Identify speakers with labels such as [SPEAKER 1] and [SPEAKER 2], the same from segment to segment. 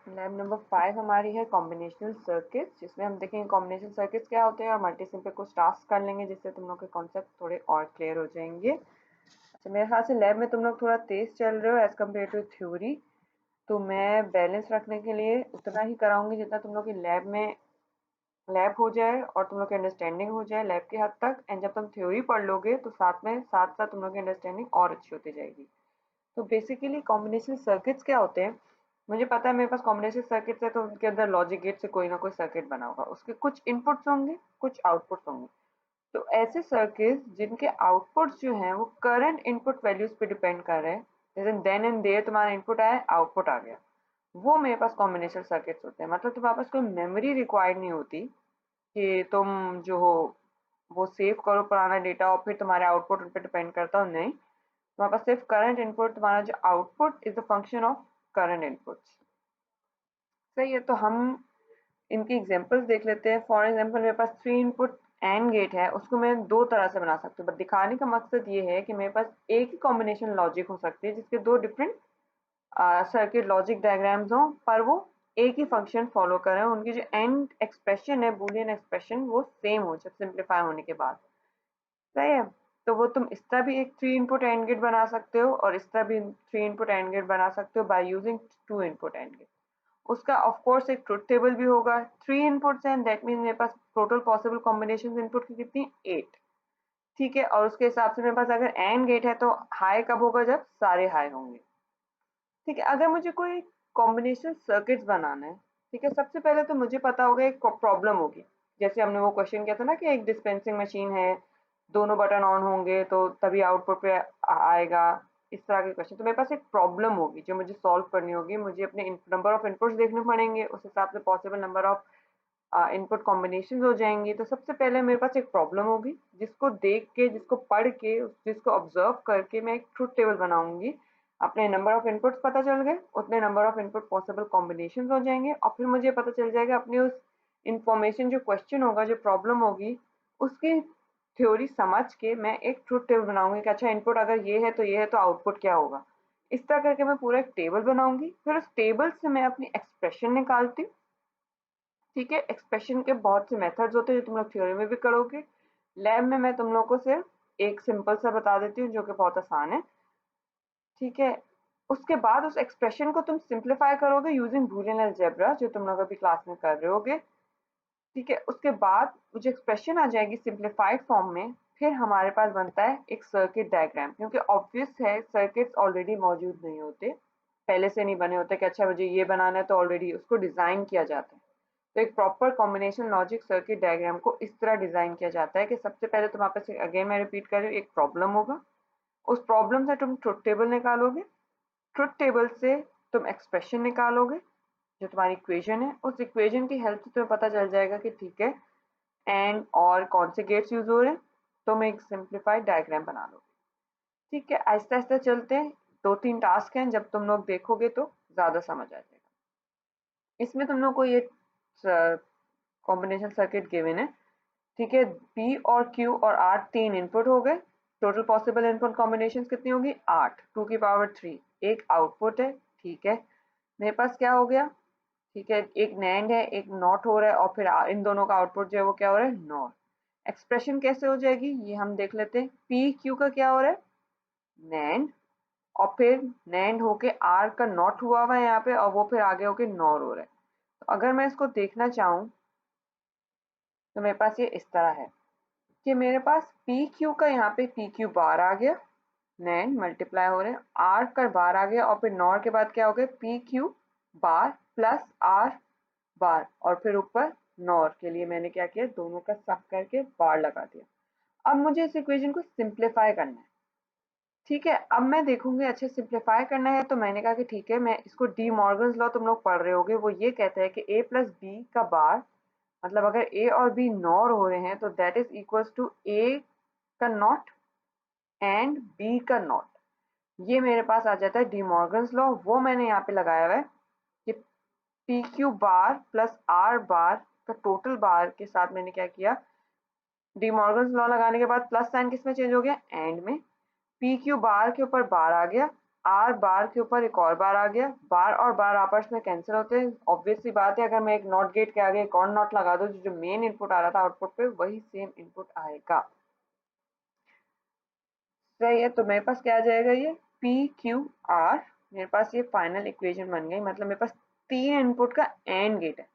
[SPEAKER 1] Lab number 5 हमारी है combinational circuits, जिसमें हम देखेंगे कॉम्बिनेशनल सर्किट्स क्या होते हैं और मल्टीसिम पे कुछ टास्क कर लेंगे जिससे तुम लोग के कॉन्सेप्ट थोड़े और क्लियर हो जाएंगे। अच्छा, मेरे ख्याल से लैब में तुम लोग थोड़ा तेज चल रहे हो एज कम्पेयर टू थ्योरी, तो मैं बैलेंस रखने के लिए उतना ही कराऊंगी जितना तुम लोग की लैब में लैब हो जाए और तुम लोग की अंडरस्टैंडिंग हो जाए लैब के हद तक। एंड जब तुम थ्योरी पढ़ लोगे तो साथ साथ तुम लोग की अंडरस्टैंडिंग और अच्छी होती जाएगी। तो बेसिकली कॉम्बिनेशन सर्किट्स क्या होते हैं, मुझे पता है मेरे पास कॉम्बिनेशन सर्किट्स है तो उनके अंदर लॉजिक गेट से कोई ना कोई सर्किट बना होगा, उसके कुछ इनपुट्स होंगे कुछ आउटपुट्स होंगे। तो ऐसे सर्किट्स जिनके आउटपुट्स जो हैं वो करंट इनपुट वैल्यूज पे डिपेंड कर रहे हैं, जैसे देन एंड देयर तुम्हारा इनपुट आया आउटपुट आ गया, वो मेरे पास कॉम्बिनेशन सर्किट्स होते हैं। मतलब तुम्हारे पास कोई मेमोरी रिक्वायर्ड नहीं होती कि तुम जो हो वो सेव करो पुराना डेटा और फिर तुम्हारे आउटपुट उन पर डिपेंड करता हो, नहीं। तुम्हारे पास सिर्फ करंट इनपुट, तुम्हारा जो output is a function of current inputs. सही है, तो हम इनकी एग्जांपल्स देख लेते हैं। फॉर एग्जांपल मेरे पास 3 इनपुट एंड गेट है, उसको मैं दो तरह से बना सकती हूँ, बट दिखाने का मकसद ये है कि मेरे पास एक ही कॉम्बिनेशन लॉजिक हो सकती है जिसके दो डिफरेंट सर्किट लॉजिक डायग्राम्स हों, पर वो एक ही फंक्शन फॉलो करें, उनकी जो एंड एक्सप्रेशन है बूलियन एक्सप्रेशन वो सेम हो जब सिंप्लीफाई होने के बाद। सही है, तो वो तुम इस तरह भी एक 3 इनपुट एंड गेट बना सकते हो और इस तरह भी 3 इनपुट एंड गेट बना सकते हो by using 2 input and gate. उसका ऑफ कोर्स एक ट्रुथ टेबल भी होगा। 3 इनपुट्स हैं, दैट मीन मेरे पास टोटल पॉसिबल कॉम्बिनेशन इनपुट की कितनी 8। ठीक है, और उसके हिसाब से मेरे पास अगर एंड गेट है तो हाई कब होगा, जब सारे हाई होंगे। ठीक है, अगर मुझे कोई कॉम्बिनेशन सर्किट्स बनाना है, ठीक है, सबसे पहले तो मुझे पता होगा एक प्रॉब्लम होगी। जैसे हमने वो क्वेश्चन किया था ना कि एक डिस्पेंसिंग मशीन है, दोनों बटन ऑन होंगे तो तभी आउटपुट पे आएगा, इस तरह के क्वेश्चन। तो मेरे पास एक प्रॉब्लम होगी जो मुझे सॉल्व करनी होगी, मुझे अपने नंबर ऑफ इनपुट्स देखने पड़ेंगे, उस हिसाब से possible number of input combination हो जाएंगी। तो सबसे पहले मेरे पास एक प्रॉब्लम होगी जिसको देख के, जिसको पढ़ के, जिसको ऑब्जर्व करके मैं एक ट्रुथ टेबल बनाऊंगी। अपने नंबर ऑफ इनपुट्स पता चल गए, उतने number of input possible combination हो जाएंगे और फिर मुझे पता चल जाएगा अपनी उस इंफॉर्मेशन, जो क्वेश्चन होगा, जो प्रॉब्लम होगी, उसकी थ्योरी समझ के मैं एक ट्रुथ टेबल बनाऊंगी कि अच्छा इनपुट अगर ये है तो ये है तो आउटपुट क्या होगा। इस तरह करके मैं पूरा एक टेबल बनाऊंगी, फिर उस टेबल से मैं अपनी एक्सप्रेशन निकालती हूँ। ठीक है, एक्सप्रेशन के बहुत से मेथड्स होते हैं जो तुम लोग थ्योरी में भी करोगे। लैब में मैं तुम लोग को सिर्फ एक सिंपल सा बता देती हूँ जो कि बहुत आसान है। ठीक है, उसके बाद उस एक्सप्रेशन को तुम सिंप्लीफाई करोगे यूजिंग बूलियन अलजेब्रा, जो तुम लोग अभी क्लास में कर रहे होगे। ठीक है, उसके बाद वो जो एक्सप्रेशन आ जाएगी सिंप्लीफाइड फॉर्म में, फिर हमारे पास बनता है एक सर्किट डायग्राम, क्योंकि ऑब्वियस है सर्किट्स ऑलरेडी मौजूद नहीं होते, पहले से नहीं बने होते कि अच्छा मुझे ये बनाना है, तो ऑलरेडी उसको डिजाइन किया जाता है। तो एक proper combination logic circuit diagram को इस तरह डिजाइन किया जाता है कि सबसे पहले तुम्हारे पास, अगेन मैं रिपीट कर रही हूँ, एक प्रॉब्लम होगा, उस प्रॉब्लम से तुम ट्रुथ टेबल निकालोगे, ट्रुथ टेबल से तुम एक्सप्रेशन निकालोगे जो तुम्हारी इक्वेशन है, उस इक्वेशन की हेल्प से तुम्हें पता चल जाएगा कि ठीक है एंड और कौन से गेट्स यूज हो रहे हैं, तुम एक सिंप्लीफाइड डायग्राम बना लोगे। ठीक है, आहिस्ता आहिस्ता चलते हैं, 2-3 टास्क हैं, जब तुम लोग देखोगे तो ज्यादा समझ आ जाएगा। इसमें तुम लोग को ये कॉम्बिनेशन सर्किट गिवन है। ठीक है, पी और क्यू और आर 3 इनपुट हो गए, टोटल पॉसिबल इनपुट कॉम्बिनेशन कितनी होगी 8, 2 की पावर 3, एक आउटपुट है। ठीक है, मेरे पास क्या हो गया, ठीक है, एक नैंड है, एक नॉट हो रहा है और फिर इन दोनों का आउटपुट जो है वो क्या हो रहा है, नॉट। एक्सप्रेशन कैसे हो जाएगी ये हम देख लेते हैं। पी क्यू का क्या हो रहा है, नैंड, और फिर नैंड होके आर का नॉट हुआ हुआ है यहाँ पे और वो फिर आगे होके नॉर हो रहा है। तो अगर मैं इसको देखना चाहूँ तो मेरे पास ये इस तरह है कि मेरे पास पी क्यू का यहाँ पे पी क्यू बार आ गया, नैंड मल्टीप्लाई हो रहे हैं, आर का बार आ गया और फिर नॉर के बाद क्या हो गया, P Q bar plus are बार, और फिर ऊपर नॉर के लिए मैंने क्या किया, दोनों का सम करके बार लगा दिया। अब मुझे इस इक्वेशन को सिंप्लीफाई करना है। ठीक है, अब मैं देखूंगी अच्छा सिंप्लीफाई करना है, तो मैंने कहा कि ठीक है, मैं इसको डी मॉर्गन्स लॉ तुम लोग पढ़ रहे होगे, वो ये कहता है कि ए प्लस बी का बार, मतलब अगर ए और बी नॉर हो रहे हैं तो दैट इज इक्वल्स टू ए का नॉट एंड बी का नॉट। ये मेरे पास आ जाता है डी मॉर्गन्स लॉ, वो मैंने यहाँ पे लगाया हुआ है कि P Q bar plus are बार का टोटल बार के साथ मैंने क्या किया, डी मॉर्गन्स लॉ लगाने के बाद प्लस साइन किस में चेंज हो गया, एंड में। पी क्यू बार के ऊपर बार आ गया, आर बार के ऊपर एक और बार आ गया, बार और बार आपस में कैंसिल होते हैं, ऑब्वियस सी बात है। अगर मैं एक नॉट गेट के आगे एक और नॉट लगा दूं, जो मेन इनपुट आ रहा था आउटपुट पे वही सेम इनपुट आएगा। सही है, तो मेरे पास क्या आ जाएगा, ये पी क्यू आर, मेरे पास ये फाइनल इक्वेशन बन गई। मतलब मेरे पास 3 इनपुट का एंड गेट है।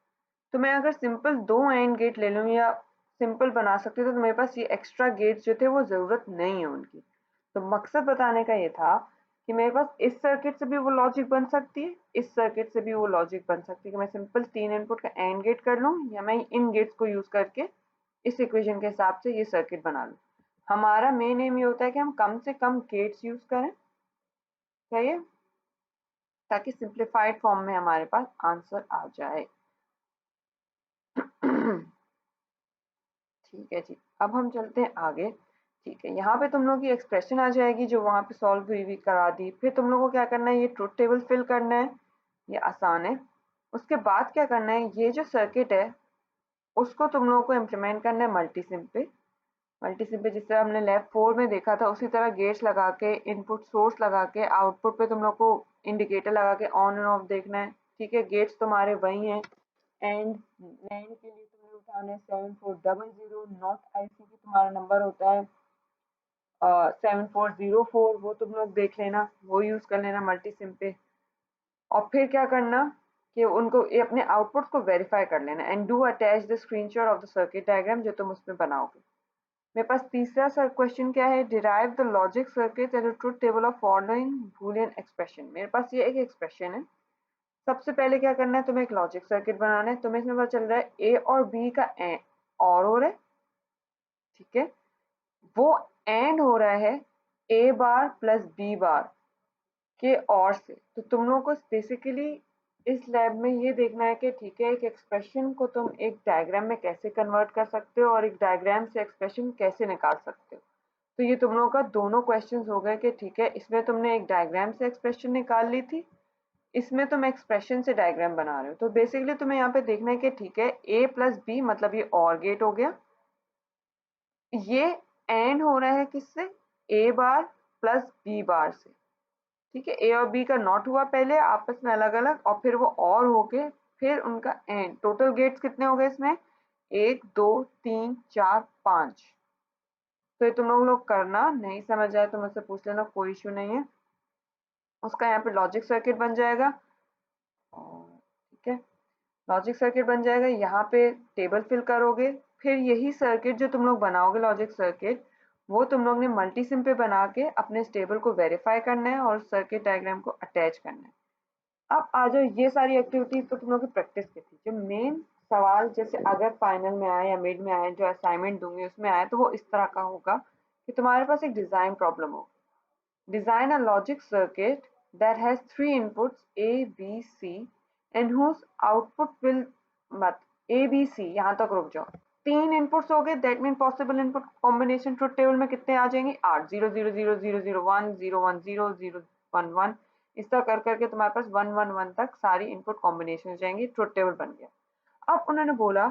[SPEAKER 1] तो मैं अगर सिंपल 2 एंड गेट ले लूँ या सिंपल बना सकती हूँ, तो मेरे पास ये एक्स्ट्रा गेट्स जो थे वो ज़रूरत नहीं है उनकी। तो मकसद बताने का ये था कि मेरे पास इस सर्किट से भी वो लॉजिक बन सकती है, इस सर्किट से भी वो लॉजिक बन सकती है कि मैं सिंपल 3 इनपुट का एंड गेट कर लूँ, या मैं इन गेट्स को यूज़ करके इस इक्वेशन के हिसाब से ये सर्किट बना लूँ। हमारा मेन एम ये होता है कि हम कम से कम गेट्स यूज़ करें, सही है, ताकि सिंप्लीफाइड फॉर्म में हमारे पास आंसर आ जाए। ठीक है जी, अब हम चलते हैं आगे। ठीक है, यहाँ पे तुम लोगों की एक्सप्रेशन आ जाएगी जो वहाँ पे सॉल्व हुई हुई करा दी। फिर तुम लोगों को क्या करना है, ये ट्रुथ टेबल फिल करना है, ये आसान है। उसके बाद क्या करना है, ये जो सर्किट है उसको तुम लोगों को इम्प्लीमेंट करना है मल्टीसिम पे। मल्टीसिम पे जिससे हमने लैब 4 में देखा था, उसी तरह गेट्स लगा के, इनपुट सोर्स लगा के, आउटपुट पे तुम लोग को इंडिकेटर लगा के ऑन एंड ऑफ देखना है। ठीक है, गेट्स तुम्हारे वही हैं। एंड लैंड के लिए तुम्हें उठाना है 7400, नॉट आईसी की तुम्हारा नंबर होता है 7404, वो तुम लोग देख लेना, वो यूज कर लेना मल्टी सिम पे। और फिर क्या करना कि उनको ये अपने आउटपुट्स को वेरीफाई कर लेना, and do attach the screenshot of the circuit diagram जो तुम उसमें बनाओगे। मेरे पास तीसरा सर क्वेश्चन क्या है, derive the logic circuit and truth table of following Boolean expression. मेरे पास ये एक एक्सप्रेशन है। सबसे पहले क्या करना है, तुम्हें एक लॉजिक सर्किट बनाना है। तुम्हें इसमें पता चल रहा है ए और बी का और हो रहा है, ठीक है, वो एंड हो रहा है ए बार प्लस बी बार के और से। तो तुम लोगों को बेसिकली इस लैब में ये देखना है कि ठीक है, एक एक्सप्रेशन को तुम एक डायग्राम में कैसे कन्वर्ट कर सकते हो और एक डायग्राम से एक्सप्रेशन कैसे निकाल सकते हो। तो ये तुम लोगों का दोनों क्वेश्चंस हो गए कि ठीक है, इसमें तुमने एक डायग्राम से एक्सप्रेशन निकाल ली थी, इसमें तुम एक्सप्रेशन से डायग्राम बना रहे हो। तो बेसिकली तुम्हें यहाँ पे देखना है कि ठीक है, ए प्लस बी मतलब ये और गेट हो गया, ये एंड हो रहा है किससे, ए बार प्लस बी बार से। ठीक है, ए और बी का नॉट हुआ पहले आपस में अलग अलग, और फिर वो और हो गए, फिर उनका एंड। टोटल गेट्स कितने हो गए इसमें, 1 2 3 4 5। तो ये तुम लोग करना, नहीं समझ आए तो मुझसे पूछ लेना, कोई इशू नहीं है। उसका यहाँ पे लॉजिक सर्किट बन जाएगा, ठीक है, लॉजिक सर्किट बन जाएगा। यहाँ पे टेबल फिल करोगे, फिर यही सर्किट जो तुम लोग बनाओगे लॉजिक सर्किट, वो तुम लोग ने मल्टीसिम पे बना के अपने इस टेबल को वेरीफाई करना है और सर्किट डायग्राम को अटैच करना है। अब आ जाओ, ये सारी एक्टिविटीज तो तुम लोग की प्रैक्टिस की थी। जो मेन सवाल जैसे अगर फाइनल में आए या मिड में आए, जो असाइनमेंट दूंगी उसमें आए, तो वो इस तरह का होगा कि तुम्हारे पास एक डिजाइन प्रॉब्लम हो। Design a logic circuit that has three inputs A, B, C and whose output will मत A, B, C यहाँ तक रुक जाओ। 3 इनपुट्स हो गए, that mean possible input combination truth table में कितने आ जाएंगे, 8, 0 0 0 0 0 1 0 1 0 0 1 1, इस तरह कर करके तुम्हारे पास 1 1 1 तक सारी इनपुट कॉम्बिनेशन हो जाएंगी, ट्रुथ टेबल बन गया। अब उन्होंने बोला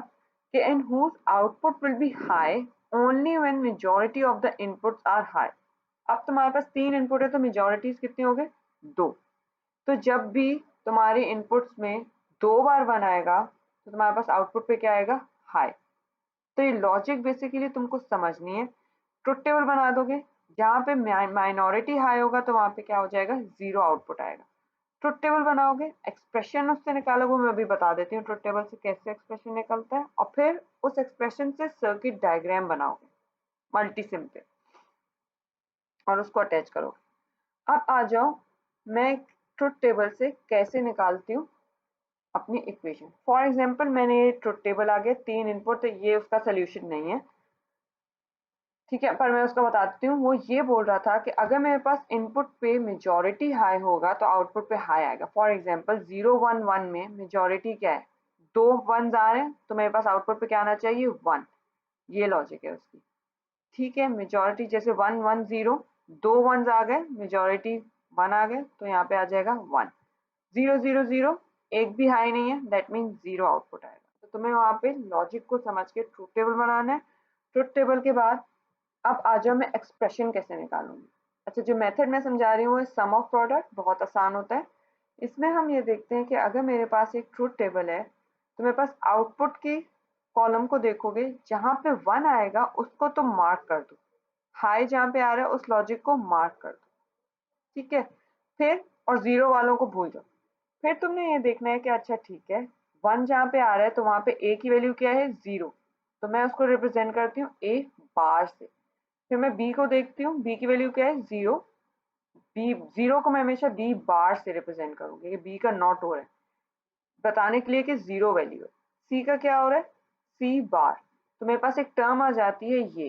[SPEAKER 1] कि and whose output will be high only when majority of the inputs are high। अब तुम्हारे पास 3 इनपुट है, तो मेजोरिटीज कितने हो गए, 2। तो जब भी तुम्हारे इनपुट्स में 2 बार 1 आएगा, तो तुम्हारे पास आउटपुट पे क्या आएगा, हाई। तो ये लॉजिक बेसिकली तुमको समझनी है। ट्रुथ टेबल बना दोगे, जहाँ पे माइनॉरिटी हाई होगा तो वहाँ पे क्या हो जाएगा, 0 आउटपुट आएगा। ट्रुथ टेबल बनाओगे, एक्सप्रेशन उससे निकालोगे, मैं अभी बता देती हूँ ट्रुथ टेबल से कैसे एक्सप्रेशन निकलता है, और फिर उस एक्सप्रेशन से सर्किट डायग्राम बनाओगे मल्टीसिम पे और उसको अटैच करोगे। अब आ जाओ, मैं ट्रुथ टेबल से कैसे निकालती हूँ अपनी इक्वेशन। फॉर एग्जांपल मैंने ये ट्रुथ टेबल आ गया, 3 इनपुट, तो ये उसका सोल्यूशन नहीं है, ठीक है, पर मैं उसका बताती हूँ। वो ये बोल रहा था कि अगर मेरे पास इनपुट पे मेजॉरिटी हाई होगा तो आउटपुट पे हाई आएगा। फॉर एग्जांपल 0 1 1 में मेजॉरिटी क्या है, 2 1s आ रहे हैं, तो मेरे पास आउटपुट पे क्या आना चाहिए, 1। ये लॉजिक है उसकी, ठीक है। मेजॉरिटी जैसे 1 1 0, 2 1s आ गए, मेजॉरिटी 1 आ गए, तो यहाँ पे आ जाएगा 1। 0 0 0, एक भी हाई नहीं है, दैट मीन 0 आउटपुट आएगा। तो तुम्हें वहां पे लॉजिक को समझ के ट्रुथ टेबल बनाना है। ट्रुथ टेबल के बाद अब आ जाओ, मैं एक्सप्रेशन कैसे निकालूंगी। अच्छा, जो मेथड मैं समझा रही हूँ वो सम ऑफ प्रोडक्ट, बहुत आसान होता है। इसमें हम ये देखते हैं कि अगर मेरे पास एक ट्रुथ टेबल है तो मेरे पास आउटपुट की कॉलम को देखोगे, जहां पे 1 आएगा उसको तुम मार्क कर दो, हाई जहां पे आ रहा है उस लॉजिक को मार्क कर दो, ठीक है। फिर और 0 वालों को भूल जाओ। फिर तुमने ये देखना है कि अच्छा ठीक है, 1 जहां पे आ रहा है तो वहां पे a की वैल्यू क्या है, 0, तो मैं उसको रिप्रेजेंट करती हूँ a बार से। फिर मैं b को देखती हूँ, b की वैल्यू क्या है, 0, बी 0 को मैं हमेशा बी बार से रिप्रेजेंट करूंगी कि बी का नॉट हो रहा है, बताने के लिए कि 0 वैल्यू है। सी का क्या हो रहा है, सी बार। तो मेरे पास एक टर्म आ जाती है ये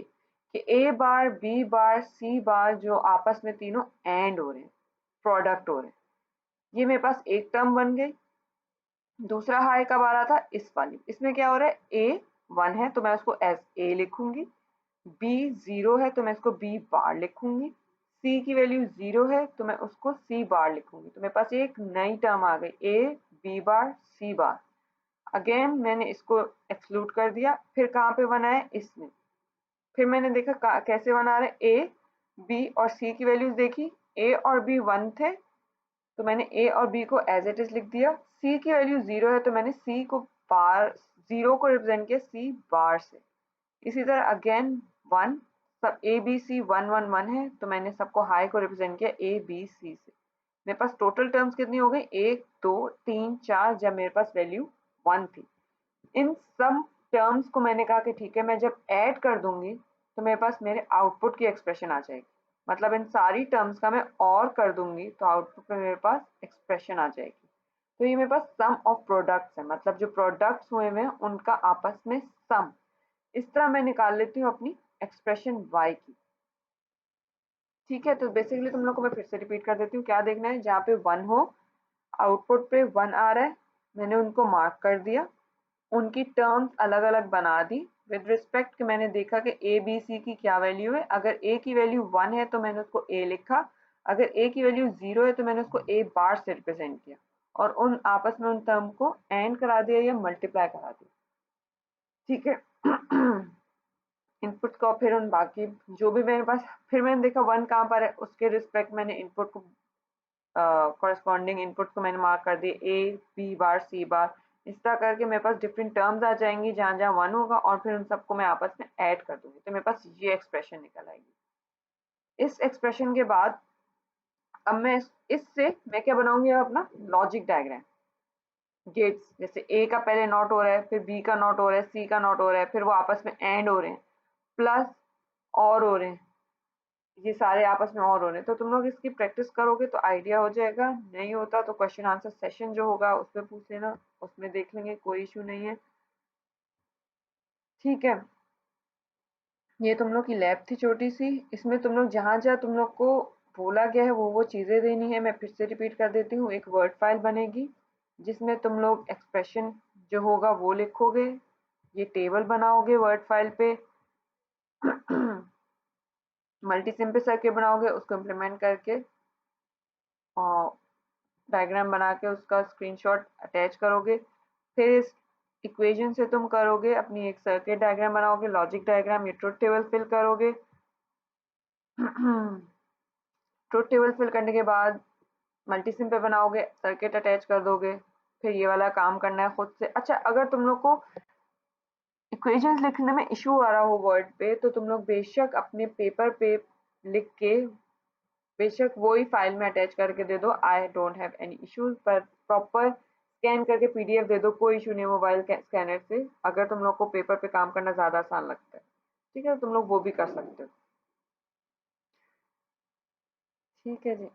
[SPEAKER 1] कि ए बार बी बार सी बार जो आपस में तीनों एंड हो रहे हैं, प्रोडक्ट हो रहे हैं, ये मेरे पास एक टर्म बन गई। दूसरा हाई कब आ रहा था, इस वाली, इसमें क्या हो रहा है, ए 1 है तो मैं उसको एज ए लिखूंगी, बी 0 है तो मैं इसको बी बार लिखूंगी, सी की वैल्यू 0 है तो मैं उसको सी बार लिखूंगी। तो मेरे पास एक नई टर्म आ गई, A B bar C bar. Again मैंने इसको एक्सक्लूड कर दिया, फिर कहाँ पे बना है, इसमें। फिर मैंने देखा कैसे बना रहे, ए बी और सी की वैल्यूज देखी, ए और बी 1 थे तो मैंने ए और बी को एज इट इज लिख दिया, सी की वैल्यू 0 है तो मैंने सी को बार 0 को रिप्रेजेंट किया सी बार से। इसी तरह अगेन 1, सब ए बी सी 1 1 1 है तो मैंने सबको हाई को रिप्रेजेंट किया ए बी सी से। मेरे पास टोटल टर्म्स कितनी हो गई, 1 2 3 4, जब मेरे पास वैल्यू 1 थी। इन सब टर्म्स को मैंने कहा कि ठीक है, मैं जब ऐड कर दूंगी तो मेरे पास मेरे आउटपुट की एक्सप्रेशन आ जाएगी। मतलब इन सारी टर्म्स का मैं और कर दूंगी तो आउटपुट में मेरे पास एक्सप्रेशन आ जाएगी। तो ये मेरे पास सम ऑफ प्रोडक्ट्स है, मतलब जो प्रोडक्ट्स हुए हैं उनका आपस में सम। इस तरह मैं निकाल लेती हूँ अपनी एक्सप्रेशन y की। ठीक है, तो बेसिकली तुम लोग को मैं फिर से रिपीट कर देती हूँ। क्या देखना है, जहाँ पे 1 हो, आउटपुट पे 1 आ रहा है, मैंने उनको मार्क कर दिया, उनकी टर्म्स अलग अलग बना दी विद रिस्पेक्ट कि मैंने देखा कि ए बी सी की क्या वैल्यू है। अगर ए की वैल्यू 1 है तो मैंने उसको ए लिखा, अगर ए की वैल्यू 0 है तो मैंने उसको ए बार से रिप्रेजेंट किया, और उन आपस में उन टर्म को एंड करा दिया या मल्टीप्लाई करा दिया। ठीक है। इनपुट को फिर उन बाकी जो भी मेरे पास, फिर मैंने देखा 1 कहाँ पर है, उसके रिस्पेक्ट मैंने इनपुट को कॉरेस्पॉन्डिंग इनपुट को मैंने मार्क कर दिए ए बी बार सी बार। इस तरह करके मेरे पास डिफरेंट टर्म्स आ जाएंगी जहां जहां 1 होगा, और फिर उन सबको मैं आपस में ऐड कर दूंगी तो मेरे पास ये एक्सप्रेशन निकल आएगी। इस एक्सप्रेशन के बाद अब मैं इससे मैं क्या बनाऊंगी, अपना लॉजिक डायग्राम। गेट्स, जैसे ए का पहले नॉट हो रहा है, फिर बी का नॉट हो रहा है, सी का नॉट हो रहा है, फिर वो आपस में एंड हो रहे हैं, प्लस और हो रहे हैं, ये सारे आपस में और हो रहे हैं। तो तुम लोग इसकी प्रैक्टिस करोगे तो आइडिया हो जाएगा, नहीं होता तो क्वेश्चन आंसर सेशन जो होगा उसमें पूछ लेना, उसमें देख लेंगे, कोई इशू नहीं है। ठीक है, ये तुम लोग की लैब थी छोटी सी, इसमें तुम लोग जहाँ जहाँ तुम लोग को बोला गया है वो चीज़ें देनी है। मैं फिर से रिपीट कर देती हूँ, एक वर्ड फाइल बनेगी जिसमें तुम लोग एक्सप्रेशन जो होगा वो लिखोगे, ये टेबल बनाओगे वर्ड फाइल पे, मल्टी सिंपल सर्किट बनाओगे, उसको इम्प्लीमेंट करके और डायग्राम बना के उसका स्क्रीनशॉट अटैच करोगे। फिर इस इक्वेशन से तुम करोगे अपनी एक सर्किट डायग्राम बनाओगे, लॉजिक डायग्राम, ये ट्रुथ टेबल फिल करोगे। ट्रुथ टेबल फिल करने के बाद मल्टीसिम पे बनाओगे, सर्किट अटैच कर दोगे, फिर ये वाला काम करना है खुद से। अच्छा, अगर तुम लोग को इक्वेशंस लिखने में इशू आ रहा हो वर्ड पे, तो तुम लोग बेशक अपने पेपर पे लिख के बेशक वो ही फाइल में अटैच करके दे दो, I don't have any issues. पर प्रॉपर स्कैन करके पीडीएफ दे दो, कोई इशू नहीं मोबाइल स्कैनर से, अगर तुम लोग को पेपर पे काम करना ज्यादा आसान लगता है। ठीक है, तुम लोग वो भी कर सकते हो। ठीक है जी।